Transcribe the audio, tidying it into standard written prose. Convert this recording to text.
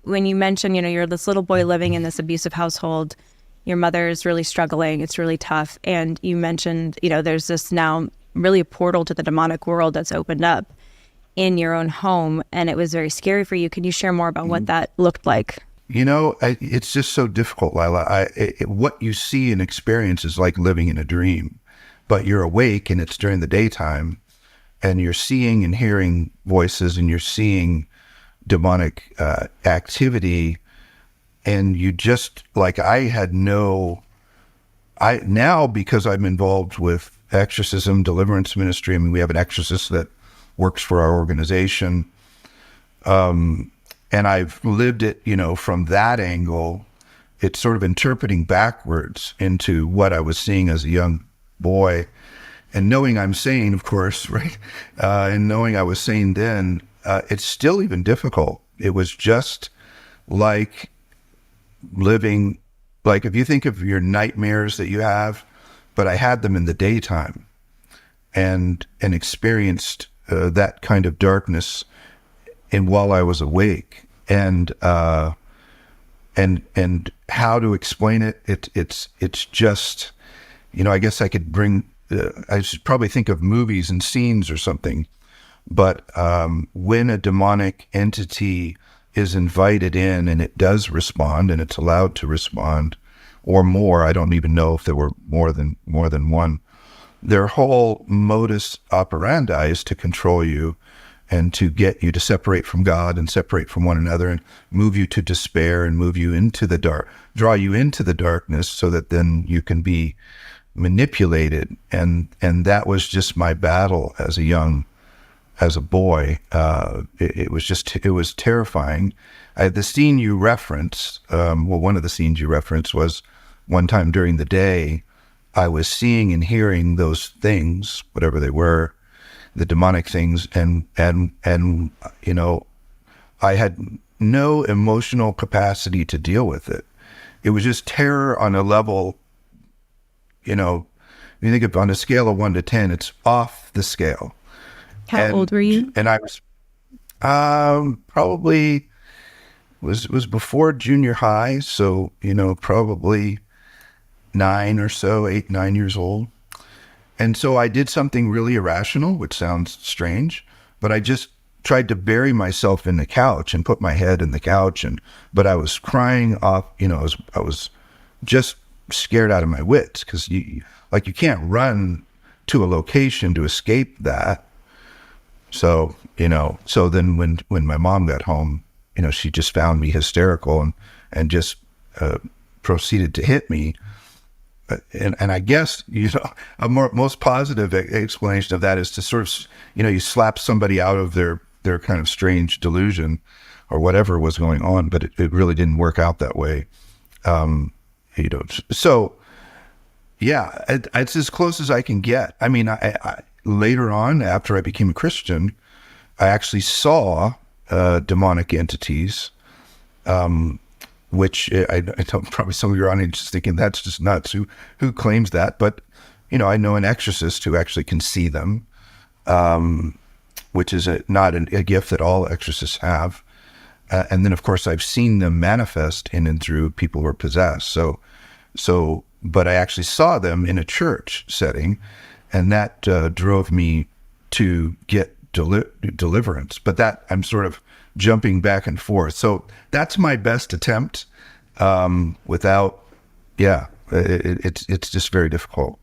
when you mentioned, you're this little boy living in this abusive household, your mother is really struggling, it's really tough. And you mentioned, there's this now really a portal to the demonic world that's opened up in your own home. And it was very scary for you. Can you share more about what that looked like? It's just so difficult, Lila. What you see and experience is like living in a dream, but you're awake and it's during the daytime and you're seeing and hearing voices and you're seeing demonic activity. And you just, like, now because I'm involved with exorcism, deliverance ministry, I mean, we have an exorcist that works for our organization. And I've lived it, from that angle. It's sort of interpreting backwards into what I was seeing as a young boy and knowing I'm sane, of course, right? And knowing I was sane then, it's still even difficult. It was just like living, like if you think of your nightmares that you have, but I had them in the daytime and experienced that kind of darkness and while I was awake, and how to explain it, it's just, I guess I could I should probably think of movies and scenes or something, but when a demonic entity is invited in and it does respond and it's allowed to respond, or more, I don't even know if there were more than one, their whole modus operandi is to control you and to get you to separate from God and separate from one another and move you to despair and move you into the dark, draw you into the darkness so that then you can be manipulated. And that was just my battle as a boy. It was terrifying. The scene you referenced, one of the scenes you referenced was one time during the day, I was seeing and hearing those things, whatever they were, the demonic things, and I had no emotional capacity to deal with it. It was just terror on a level, you think of on a scale of 1 to 10, it's off the scale. How old were you? And I was probably was before junior high, so probably 9 or so, 8, 9 years old. And so I did something really irrational, which sounds strange, but I just tried to bury myself in the couch and put my head in the couch, but I was crying off. I was just scared out of my wits because you can't run to a location to escape that. So then when my mom got home, she just found me hysterical and just proceeded to hit me. And I guess, a most positive explanation of that is to sort of, you slap somebody out of their kind of strange delusion or whatever was going on, but it really didn't work out that way. So yeah, it's as close as I can get. I mean, I later on, after I became a Christian, I actually saw demonic entities, which I don't, probably some of your audience is thinking that's just nuts. Who claims that? But I know an exorcist who actually can see them, which is not a gift that all exorcists have. And then of course I've seen them manifest in and through people who are possessed. But I actually saw them in a church setting, and that drove me to get deliverance. But that I'm sort of jumping back and forth. So that's my best attempt. It's just very difficult.